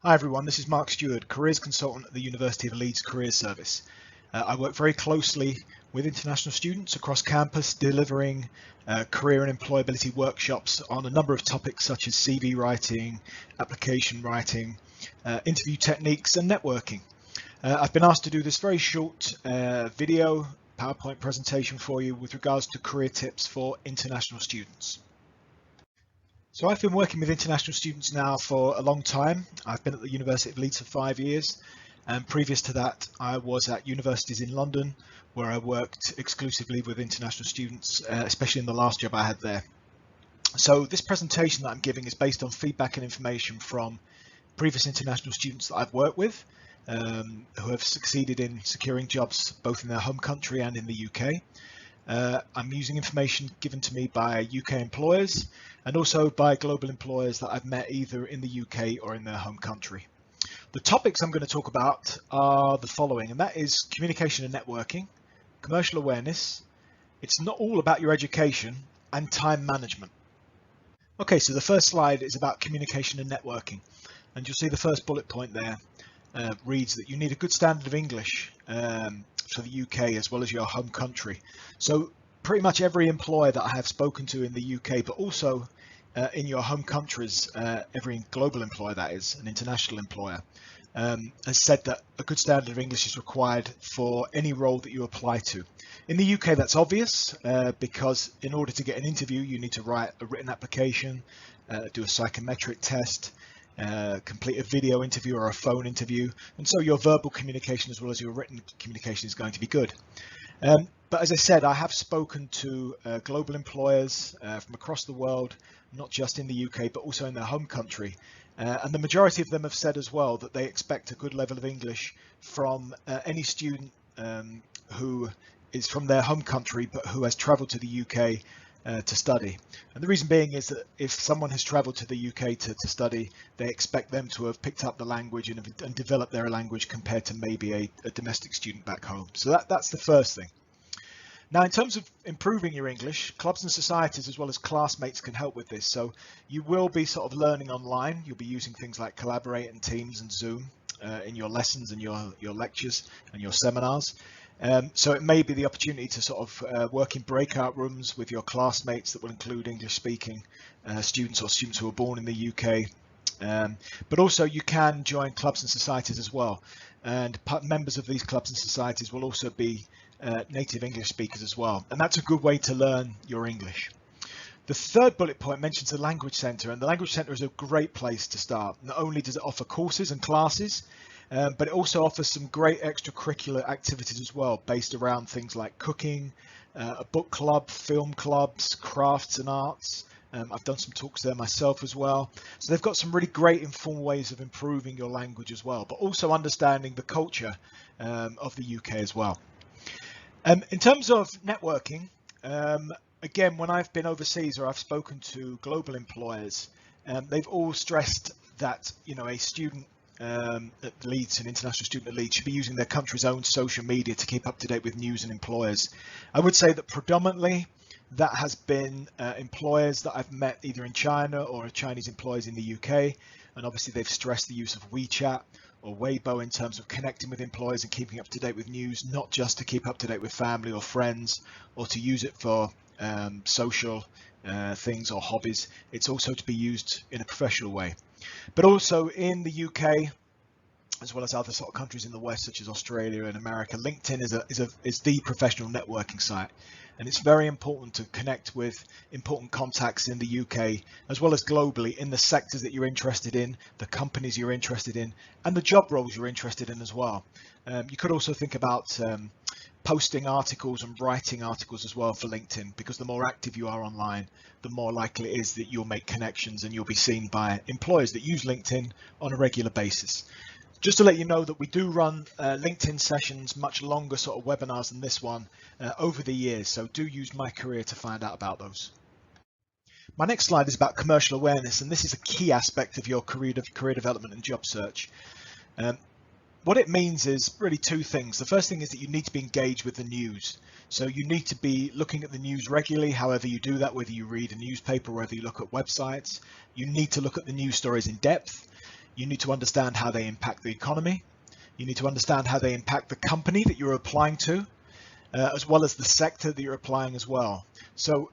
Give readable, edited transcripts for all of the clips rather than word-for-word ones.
Hi everyone, this is Marc Steward, Careers Consultant at the University of Leeds Careers Service. I work very closely with international students across campus, delivering career and employability workshops on a number of topics such as CV writing, application writing, interview techniques and networking. I've been asked to do this very short video PowerPoint presentation for you with regards to career tips for international students. So I've been working with international students now for a long time. I've been at the University of Leeds for 5 years, and previous to that I was at universities in London where I worked exclusively with international students, especially in the last job I had there. So this presentation that I'm giving is based on feedback and information from previous international students that I've worked with, who have succeeded in securing jobs both in their home country and in the UK. I'm using information given to me by UK employers and also by global employers that I've met either in the UK or in their home country. The topics I'm going to talk about are the following, and that is communication and networking, commercial awareness, it's not all about your education, and time management. Okay, so the first slide is about communication and networking, and you'll see the first bullet point there reads that you need a good standard of English for the UK as well as your home country. So pretty much every employer that I have spoken to in the UK, but also in your home countries, every global employer, that is an international employer, has said that a good standard of English is required for any role that you apply to. In the UK that's obvious because in order to get an interview you need to write a written application, do a psychometric test, complete a video interview or a phone interview, and so your verbal communication as well as your written communication is going to be good. But as I said, I have spoken to global employers from across the world, not just in the UK, but also in their home country. And the majority of them have said as well that they expect a good level of English from any student who is from their home country, but who has travelled to the UK to study. And the reason being is that if someone has travelled to the UK to study, they expect them to have picked up the language and developed their language compared to maybe a domestic student back home. So that's the first thing. Now, in terms of improving your English, clubs and societies as well as classmates can help with this. So you will be sort of learning online. You'll be using things like Collaborate and Teams and Zoom in your lessons and your lectures and your seminars. So it may be the opportunity to sort of work in breakout rooms with your classmates that will include English-speaking students or students who are born in the UK. But also you can join clubs and societies as well. And members of these clubs and societies will also be native English speakers as well. And that's a good way to learn your English. The third bullet point mentions the Language Centre, and the Language Centre is a great place to start. Not only does it offer courses and classes, but it also offers some great extracurricular activities as well, based around things like cooking, a book club, film clubs, crafts and arts. I've done some talks there myself as well. So they've got some really great informal ways of improving your language as well, but also understanding the culture of the UK as well. In terms of networking, again, when I've been overseas or I've spoken to global employers, they've all stressed that a student at Leeds, an international student at Leeds, should be using their country's own social media to keep up to date with news and employers. I would say that predominantly that has been employers that I've met either in China or Chinese employers in the UK, and obviously they've stressed the use of WeChat or Weibo in terms of connecting with employers and keeping up to date with news, not just to keep up to date with family or friends or to use it for social things or hobbies. It's also to be used in a professional way. But also in the UK, as well as other sort of countries in the West, such as Australia and America, LinkedIn is the professional networking site. And it's very important to connect with important contacts in the UK, as well as globally, in the sectors that you're interested in, the companies you're interested in, and the job roles you're interested in as well. You could also think about posting articles and writing articles as well for LinkedIn, because the more active you are online, the more likely it is that you'll make connections and you'll be seen by employers that use LinkedIn on a regular basis. Just to let you know that we do run LinkedIn sessions, much longer sort of webinars than this one over the years, so do use My Career to find out about those. My next slide is about commercial awareness, and this is a key aspect of your career development and job search. What it means is really two things. The first thing is that you need to be engaged with the news. So you need to be looking at the news regularly, however you do that, whether you read a newspaper or whether you look at websites. You need to look at the news stories in depth. You need to understand how they impact the economy. You need to understand how they impact the company that you're applying to, as well as the sector that you're applying as well. So,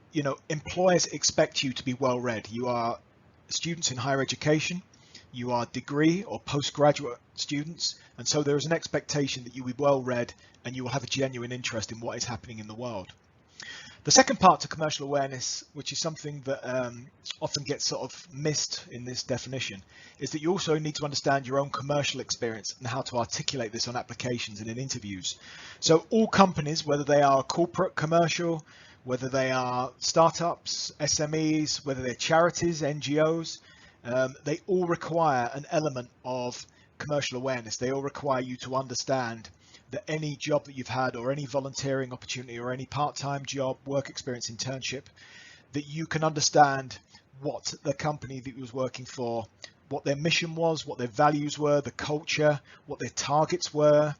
employers expect you to be well read. You are students in higher education, you are degree or postgraduate students, and so there is an expectation that you will be well read and you will have a genuine interest in what is happening in the world. The second part to commercial awareness, which is something that often gets sort of missed in this definition, is that you also need to understand your own commercial experience and how to articulate this on applications and in interviews. So all companies, whether they are corporate, commercial, whether they are startups, SMEs, whether they're charities, NGOs, they all require an element of commercial awareness. They all require you to understand that any job that you've had, or any volunteering opportunity, or any part-time job, work experience, internship, that you can understand what the company that you was working for, what their mission was, what their values were, the culture, what their targets were,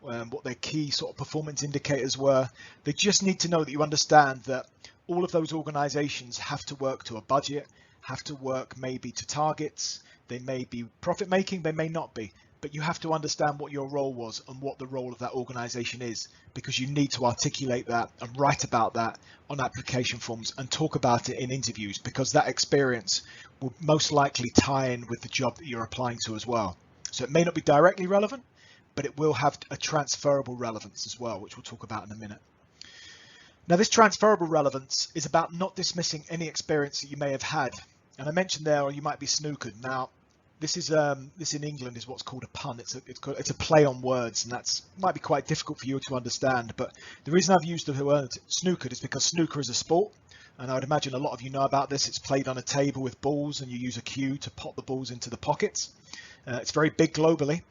what their key sort of performance indicators were. They just need to know that you understand that all of those organizations have to work to a budget, have to work maybe to targets. They may be profit making, they may not be, but you have to understand what your role was and what the role of that organization is, because you need to articulate that and write about that on application forms and talk about it in interviews, because that experience will most likely tie in with the job that you're applying to as well. So it may not be directly relevant, but it will have a transferable relevance as well, which we'll talk about in a minute. Now, this transferable relevance is about not dismissing any experience that you may have had. And I mentioned there, or you might be snookered. Now, this in England is what's called a pun. It's a play on words, and might be quite difficult for you to understand. But the reason I've used the word snookered is because snooker is a sport, and I would imagine a lot of you know about this. It's played on a table with balls, and you use a cue to pop the balls into the pockets. It's very big globally.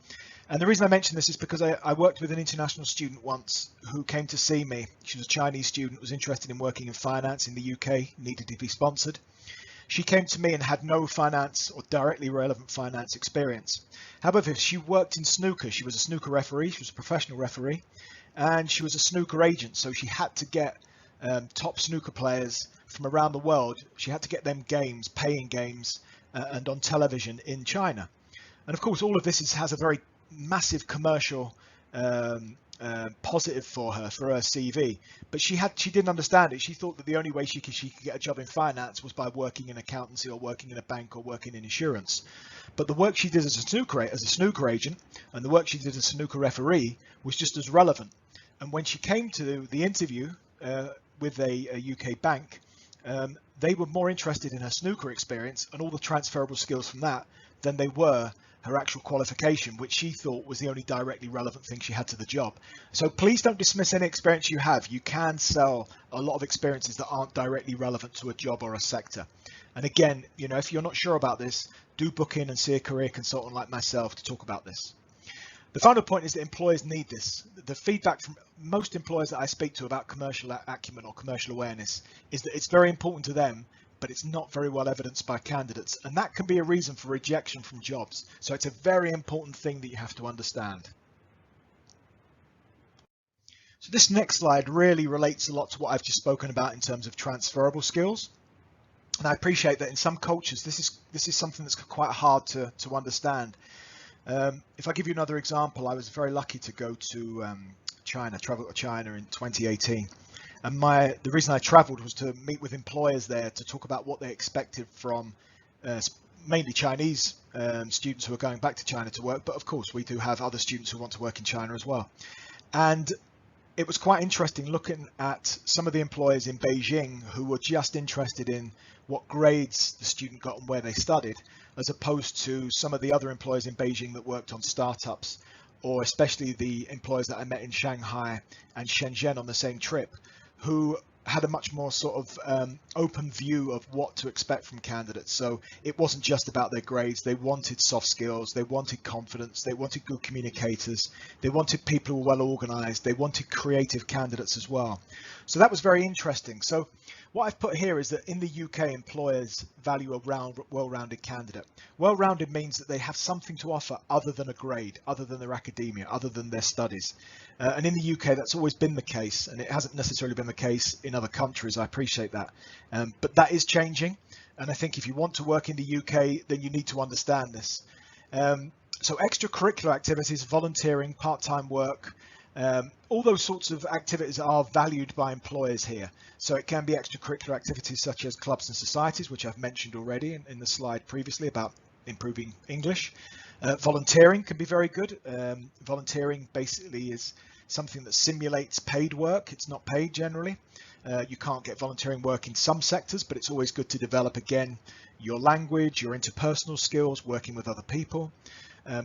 And the reason I mention this is because I worked with an international student once who came to see me. She was a Chinese student, was interested in working in finance in the UK, needed to be sponsored. She came to me and had no finance or directly relevant finance experience. However, she worked in snooker. She was a snooker referee, she was a professional referee, and she was a snooker agent. So she had to get top snooker players from around the world. She had to get them games, paying games, and on television in China. And of course, all of this has a very massive commercial positive for her CV, but she didn't understand it. She thought that the only way she could get a job in finance was by working in accountancy or working in a bank or working in insurance. But the work she did as a snooker agent and the work she did as a snooker referee was just as relevant. And when she came to the interview with a UK bank, they were more interested in her snooker experience and all the transferable skills from that than they were her actual qualification, which she thought was the only directly relevant thing she had to the job. So please don't dismiss any experience you have. You can sell a lot of experiences that aren't directly relevant to a job or a sector. And again, if you're not sure about this, do book in and see a career consultant like myself to talk about this. The final point is that employers need this. The feedback from most employers that I speak to about commercial acumen or commercial awareness is that it's very important to them, but it's not very well evidenced by candidates, and that can be a reason for rejection from jobs. So it's a very important thing that you have to understand. So this next slide really relates a lot to what I've just spoken about in terms of transferable skills. And I appreciate that in some cultures this is something that's quite hard to understand. If I give you another example, I was very lucky to go to travel to China in 2018. And the reason I traveled was to meet with employers there to talk about what they expected from mainly Chinese students who are going back to China to work. But of course, we do have other students who want to work in China as well. And it was quite interesting looking at some of the employers in Beijing who were just interested in what grades the student got and where they studied, as opposed to some of the other employers in Beijing that worked on startups, or especially the employers that I met in Shanghai and Shenzhen on the same trip, who had a much more sort of open view of what to expect from candidates. So it wasn't just about their grades. They wanted soft skills, they wanted confidence, they wanted good communicators, they wanted people who were well organized, they wanted creative candidates as well. So that was very interesting. So what I've put here is that in the UK, employers value a well-rounded candidate. Well-rounded means that they have something to offer other than a grade, other than their academia, other than their studies. And in the UK, that's always been the case, and it hasn't necessarily been the case in other countries. I appreciate that. But that is changing. And I think if you want to work in the UK, then you need to understand this. So extracurricular activities, volunteering, part-time work, all those sorts of activities are valued by employers here. So it can be extracurricular activities such as clubs and societies, which I've mentioned already in the slide previously about improving English. Volunteering can be very good. Volunteering basically is something that simulates paid work. It's not paid generally. You can't get volunteering work in some sectors, but it's always good to develop, again, your language, your interpersonal skills, working with other people.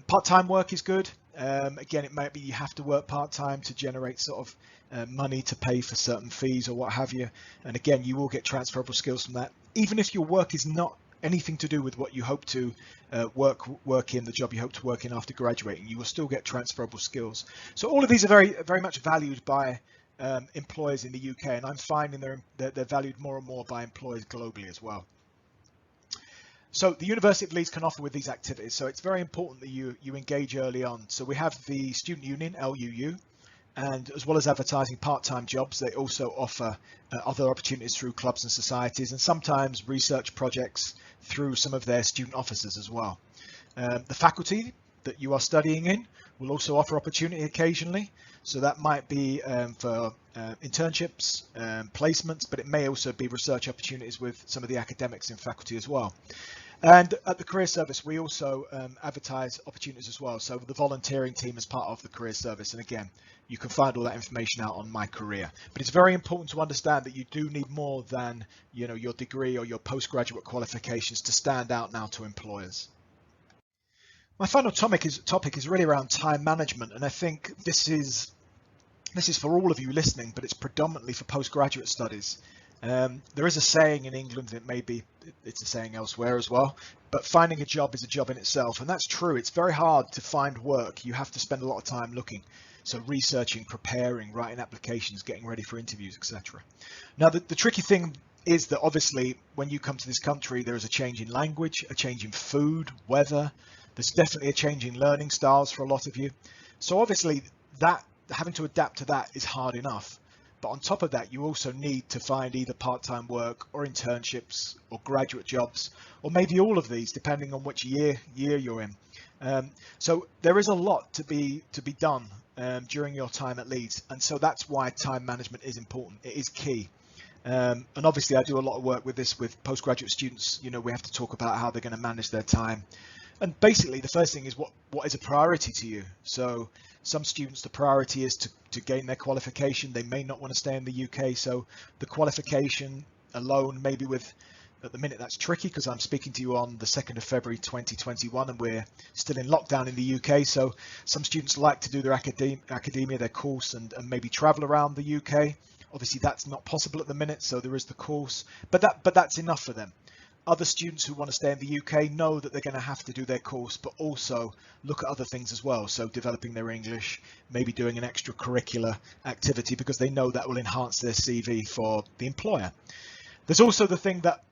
Part-time work is good. Again, it might be you have to work part-time to generate sort of money to pay for certain fees or what have you. And again, you will get transferable skills from that. Even if your work is not anything to do with what you hope to work in, the job you hope to work in after graduating, you will still get transferable skills. So all of these are very much valued by employers in the UK, and I'm finding they're valued more and more by employers globally as well. So the University of Leeds can offer with these activities, so it's very important that you engage early on. So we have the Student Union, LUU, and as well as advertising part-time jobs, they also offer other opportunities through clubs and societies, and sometimes research projects through some of their student officers as well. The faculty that you are studying in will also offer opportunity occasionally, so that might be for internships, placements, but it may also be research opportunities with some of the academics in faculty as well. And at the Career Service, we also advertise opportunities as well. So the volunteering team is part of the Career Service. And again, you can find all that information out on My Career. But it's very important to understand that you do need more than, you know, your degree or your postgraduate qualifications to stand out now to employers. My final topic is really around time management. And I think this is for all of you listening, but it's predominantly for postgraduate studies. There is a saying in England, and it's a saying elsewhere as well, but finding a job is a job in itself, and that's true. It's very hard to find work. You have to spend a lot of time looking, so researching, preparing, writing applications, getting ready for interviews, etc. Now, the tricky thing is that obviously when you come to this country, there is a change in language, a change in food, weather. There's definitely a change in learning styles for a lot of you. So obviously that having to adapt to that is hard enough. But on top of that, you also need to find either part-time work or internships or graduate jobs, or maybe all of these, depending on which year you're in. So there is a lot to be done during your time at Leeds, and so that's why time management is important. It is key. And obviously, I do a lot of work with this with postgraduate students. You know, we have to talk about how they're going to manage their time. And basically, the first thing is what is a priority to you. So some students, the priority is to gain their qualification. They may not want to stay in the UK. So the qualification alone, maybe at the minute that's tricky because I'm speaking to you on the 2nd of February 2021 and we're still in lockdown in the UK. So some students like to do their academia, their course, and maybe travel around the UK. Obviously, that's not possible at the minute. So there is the course, but that's enough for them. Other students who want to stay in the UK know that they're going to have to do their course, but also look at other things as well. So developing their English, maybe doing an extracurricular activity because they know that will enhance their CV for the employer. There's also the thing that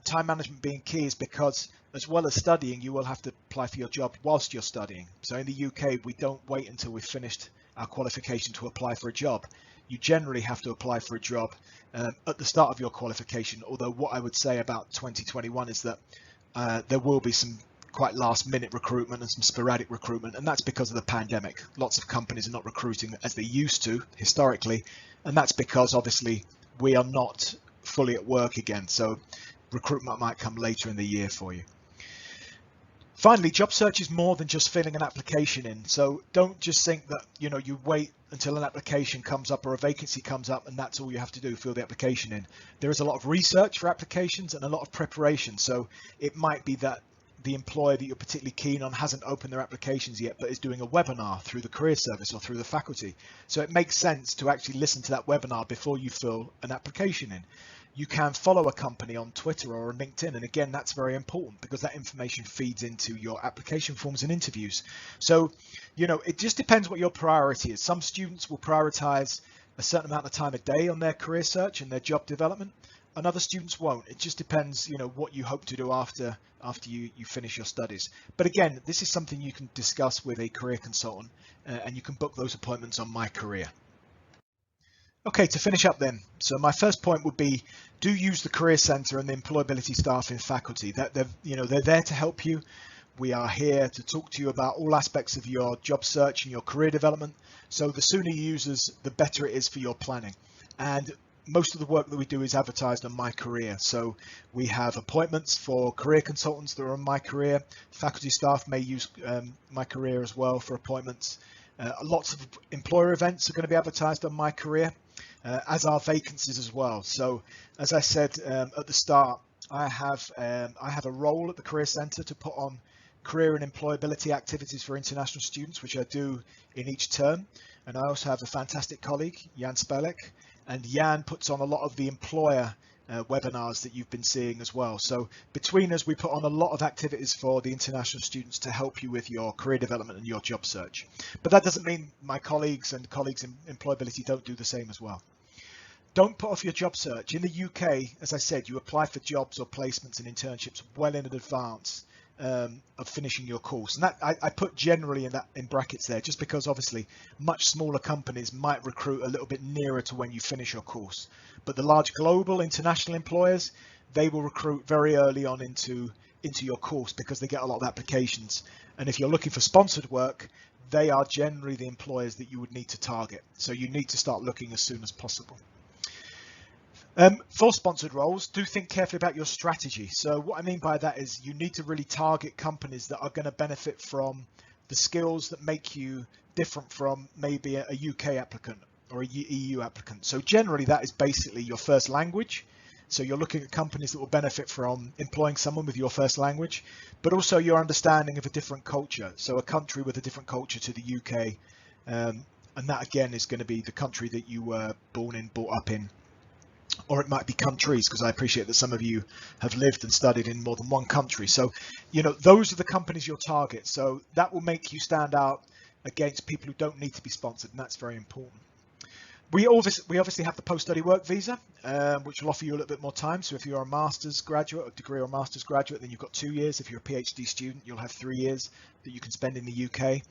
time management being key is because as well as studying, you will have to apply for your job whilst you're studying. So in the UK, we don't wait until we've finished our qualification to apply for a job. You generally have to apply for a job at the start of your qualification, although what I would say about 2021 is that there will be some quite last minute recruitment and some sporadic recruitment, and that's because of the pandemic. Lots of companies are not recruiting as they used to historically, and that's because obviously we are not fully at work again, so recruitment might come later in the year for you. Finally, job search is more than just filling an application in. So don't just think that, you know, you wait until an application comes up or a vacancy comes up and that's all you have to do, fill the application in. There is a lot of research for applications and a lot of preparation. So it might be that the employer that you're particularly keen on hasn't opened their applications yet, but is doing a webinar through the Career Service or through the faculty. So it makes sense to actually listen to that webinar before you fill an application in. You can follow a company on Twitter or on LinkedIn, and again, that's very important because that information feeds into your application forms and interviews. So, you know, it just depends what your priority is. Some students will prioritize a certain amount of time a day on their career search and their job development, and other students won't. It just depends, you know, what you hope to do after you finish your studies. But again, this is something you can discuss with a career consultant, and you can book those appointments on My Career. Okay, to finish up then, so my first point would be, do use the Career Centre and the employability staff in faculty. They're there to help you We are here to talk to you about all aspects of your job search and your career development. So the sooner you use us, the better it is for your planning. And most of the work that we do is advertised on My Career. So we have appointments for career consultants that are on My Career. Faculty staff may use My Career as well for appointments. Lots of employer events are going to be advertised on My Career, as are vacancies as well. So as I said at the start, I have a role at the Career Centre to put on career and employability activities for international students, which I do in each term. And I also have a fantastic colleague, Jan Spelek, and Jan puts on a lot of the employer webinars that you've been seeing as well. So between us, we put on a lot of activities for the international students to help you with your career development and your job search. But that doesn't mean my colleagues and colleagues in employability don't do the same as well. Don't put off your job search. In the UK, as I said, you apply for jobs or placements and internships well in advance of finishing your course, and that I put generally in brackets there, just because obviously much smaller companies might recruit a little bit nearer to when you finish your course, but the large global international employers, they will recruit very early on into your course because they get a lot of applications. And if you're looking for sponsored work, they are generally the employers that you would need to target, so you need to start looking as soon as possible. For sponsored roles, do think carefully about your strategy. So what I mean by that is you need to really target companies that are going to benefit from the skills that make you different from maybe a UK applicant or a EU applicant. So generally that is basically your first language. So you're looking at companies that will benefit from employing someone with your first language, but also your understanding of a different culture. So a country with a different culture to the UK. And that again is going to be the country that you were born in, brought up in. Or it might be countries, because I appreciate that some of you have lived and studied in more than one country. So, you know, those are the companies you'll target. So that will make you stand out against people who don't need to be sponsored, and that's very important. We obviously have the post-study work visa, which will offer you a little bit more time. So if you're a master's graduate, a degree or master's graduate, then you've got 2 years. If you're a PhD student, you'll have 3 years that you can spend in the UK.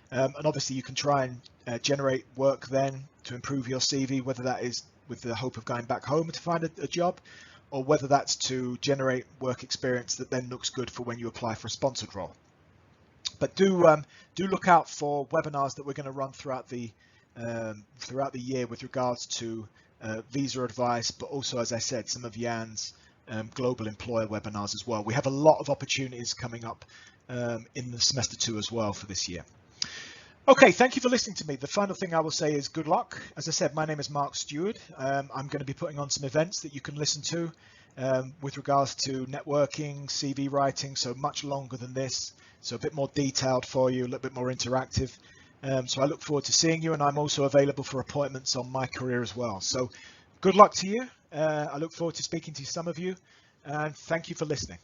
And obviously you can try and generate work then to improve your CV, whether that is with the hope of going back home to find a job, or whether that's to generate work experience that then looks good for when you apply for a sponsored role. But do look out for webinars that we're going to run throughout the year with regards to visa advice, but also, as I said, some of Jan's global employer webinars as well. We have a lot of opportunities coming up in the semester 2 as well for this year. Okay, thank you for listening to me. The final thing I will say is good luck. As I said, my name is Marc Steward. I'm going to be putting on some events that you can listen to with regards to networking, CV writing, so much longer than this, so a bit more detailed for you, a little bit more interactive. So I look forward to seeing you, and I'm also available for appointments on My Career as well. So good luck to you. I look forward to speaking to some of you, and thank you for listening.